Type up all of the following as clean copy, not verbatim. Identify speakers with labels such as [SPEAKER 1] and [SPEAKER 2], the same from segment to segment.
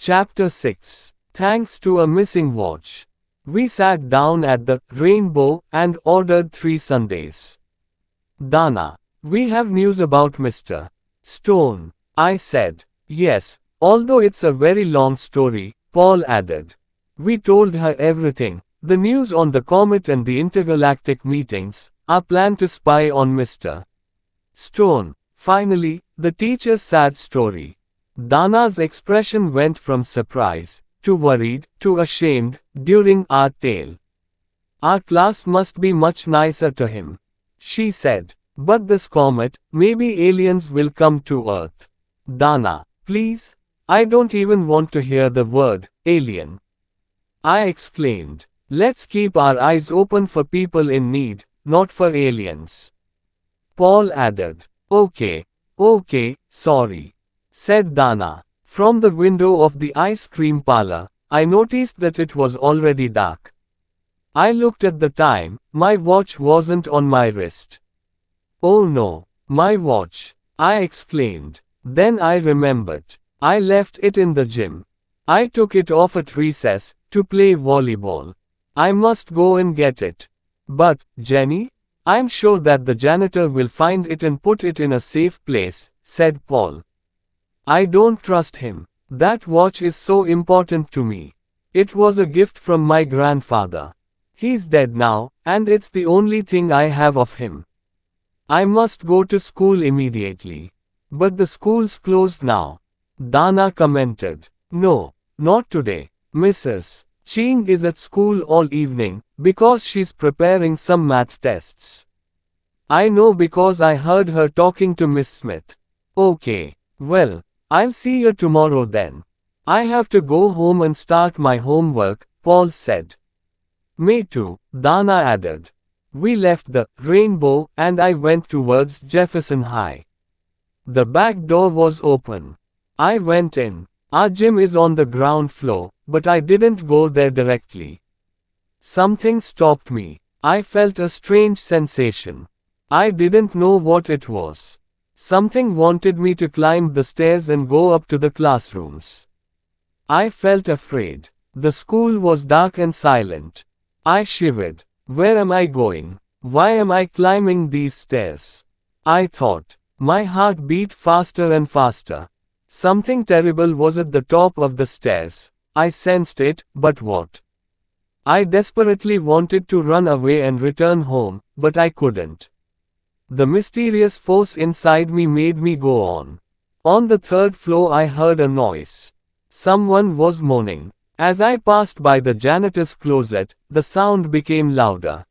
[SPEAKER 1] Chapter 6. Thanks to a missing watch. We sat down at the Rainbow and ordered 3 sundaes. Dana, we have news about Mr. Stone, I said. Yes, although it's a very long story, Paul added. We told her everything, the news on the comet and the intergalactic meetings, our plan to spy on Mr. Stone. Finally, the teacher's sad story. Dana's expression went from surprise, to worried, to ashamed, during our tale. Our class must be much nicer to him, she said. But this comet, maybe aliens will come to Earth. Dana, please? I don't even want to hear the word, alien. I exclaimed. Let's keep our eyes open for people in need, not for aliens. Paul added. Okay, sorry, said Dana. From the window of the ice cream parlor, I noticed that it was already dark. I looked at the time, my watch wasn't on my wrist. Oh no, my watch, I exclaimed. Then I remembered. I left it in the gym. I took it off at recess, to play volleyball. I must go and get it. But, Jenny? I'm sure that the janitor will find it and put it in a safe place, said Paul. I don't trust him. That watch is so important to me. It was a gift from my grandfather. He's dead now, and it's the only thing I have of him. I must go to school immediately. But the school's closed now. Dana commented. No, not today. Mrs. Ching is at school all evening, because she's preparing some math tests. I know because I heard her talking to Miss Smith. Okay, well, I'll see you tomorrow then. I have to go home and start my homework, Paul said. Me too, Dana added. We left the Rainbow and I went towards Jefferson High. The back door was open. I went in. Our gym is on the ground floor, but I didn't go there directly. Something stopped me. I felt a strange sensation. I didn't know what it was. Something wanted me to climb the stairs and go up to the classrooms. I felt afraid. The school was dark and silent. I shivered. Where am I going? Why am I climbing these stairs? I thought. My heart beat faster and faster. Something terrible was at the top of the stairs. I sensed it, but what? I desperately wanted to run away and return home, but I couldn't. The mysterious force inside me made me go on. On the 3rd floor I heard a noise. Someone was moaning. As I passed by the janitor's closet, the sound became louder.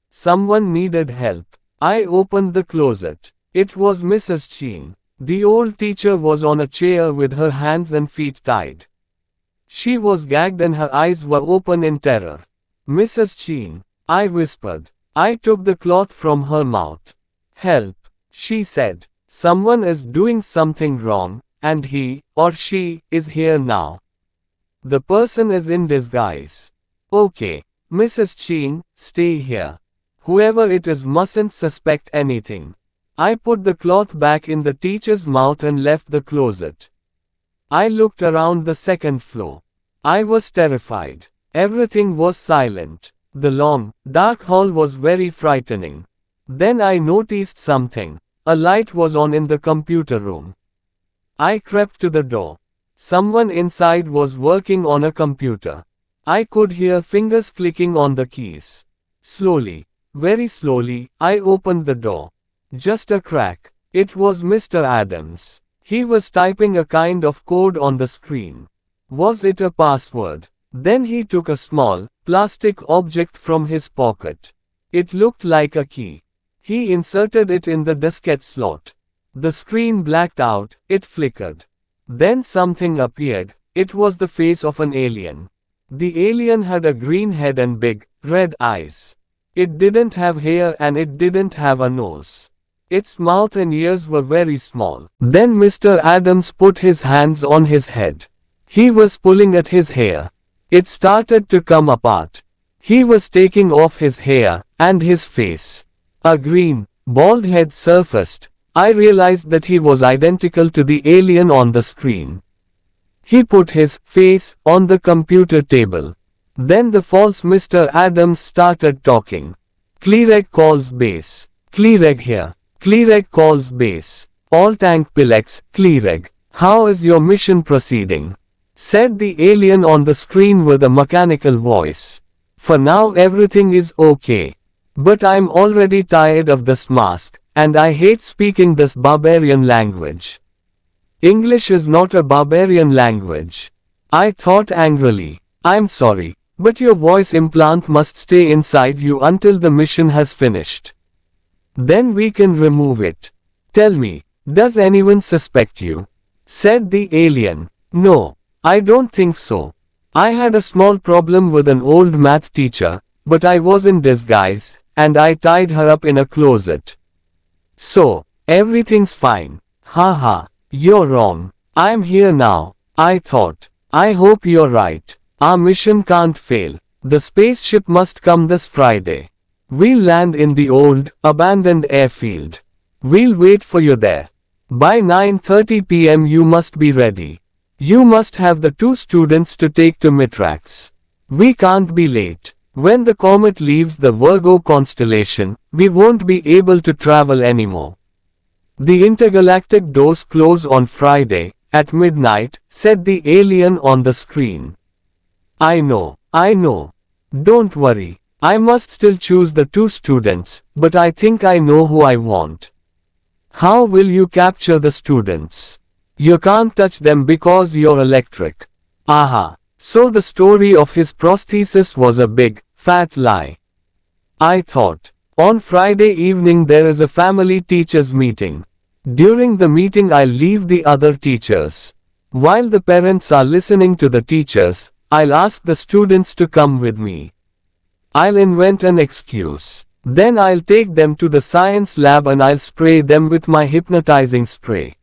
[SPEAKER 1] Someone needed help. I opened the closet. It was Mrs. Ching. The old teacher was on a chair with her hands and feet tied. She was gagged and her eyes were open in terror. Mrs. Ching, I whispered. I took the cloth from her mouth. Help, she said. Someone is doing something wrong, and he, or she, is here now. The person is in disguise. Okay, Mrs. Ching, stay here. Whoever it is mustn't suspect anything. I put the cloth back in the teacher's mouth and left the closet. I looked around the 2nd floor. I was terrified. Everything was silent. The long, dark hall was very frightening. Then I noticed something. A light was on in the computer room. I crept to the door. Someone inside was working on a computer. I could hear fingers clicking on the keys. Slowly, very slowly, I opened the door. Just a crack. It was Mr. Adams. He was typing a kind of code on the screen. Was it a password? Then he took a small, plastic object from his pocket. It looked like a key. He inserted it in the diskette slot. The screen blacked out, it flickered. Then something appeared. It was the face of an alien. The alien had a green head and big, red eyes. It didn't have hair and it didn't have a nose. Its mouth and ears were very small. Then Mr. Adams put his hands on his head. He was pulling at his hair. It started to come apart. He was taking off his hair, and his face. A green, bald head surfaced. I realized that he was identical to the alien on the screen. He put his face on the computer table. Then the false Mr. Adams started talking. Clereg calls base. Clereg here. Clereg calls base. All tank Pilex, Clereg. How is your mission proceeding? Said the alien on the screen with a mechanical voice. For now everything is okay. But I'm already tired of this mask, and I hate speaking this barbarian language. English is not a barbarian language. I thought angrily. I'm sorry, but your voice implant must stay inside you until the mission has finished. Then we can remove it. Tell me, does anyone suspect you? Said the alien. No, I don't think so. I had a small problem with an old math teacher, but I was in disguise, and I tied her up in a closet. So, everything's fine. Haha, you're wrong. I'm here now, I thought. I hope you're right. Our mission can't fail. The spaceship must come this Friday. We'll land in the old, abandoned airfield. We'll wait for you there. By 9:30 p.m. you must be ready. You must have the 2 students to take to Mitrax. We can't be late. When the comet leaves the Virgo constellation, we won't be able to travel anymore. The intergalactic doors close on Friday, at midnight, said the alien on the screen. I know. Don't worry. I must still choose the 2 students, but I think I know who I want. How will you capture the students? You can't touch them because you're electric. Aha. So the story of his prosthesis was a big, fat lie. I thought. On Friday evening there is a family teachers meeting. During the meeting I'll leave the other teachers. While the parents are listening to the teachers, I'll ask the students to come with me. I'll invent an excuse. Then I'll take them to the science lab and I'll spray them with my hypnotizing spray.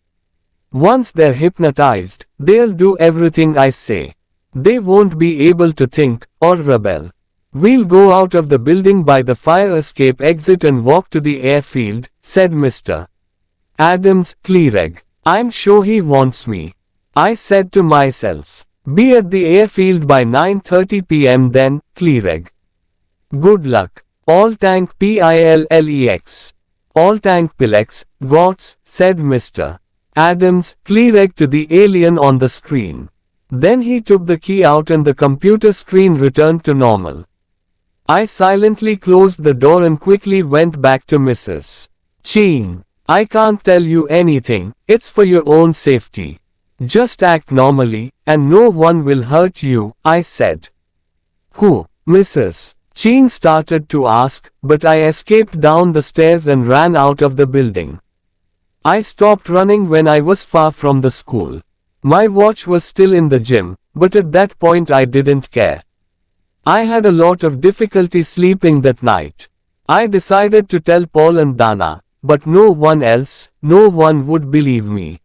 [SPEAKER 1] Once they're hypnotized, they'll do everything I say. They won't be able to think, or rebel. We'll go out of the building by the fire escape exit and walk to the airfield, said Mr. Adams, Clereg. I'm sure he wants me. I said to myself. Be at the airfield by 9:30 p.m. then, Clereg. Good luck. All tank Pilex. All tank Pilex, gots, said Mr. Adams, Clereg to the alien on the screen. Then he took the key out and the computer screen returned to normal. I silently closed the door and quickly went back to Mrs. Ching. I can't tell you anything, it's for your own safety. Just act normally, and no one will hurt you, I said. Who? Mrs. Ching started to ask, but I escaped down the stairs and ran out of the building. I stopped running when I was far from the school. My watch was still in the gym, but at that point I didn't care. I had a lot of difficulty sleeping that night. I decided to tell Paul and Dana, but no one would believe me.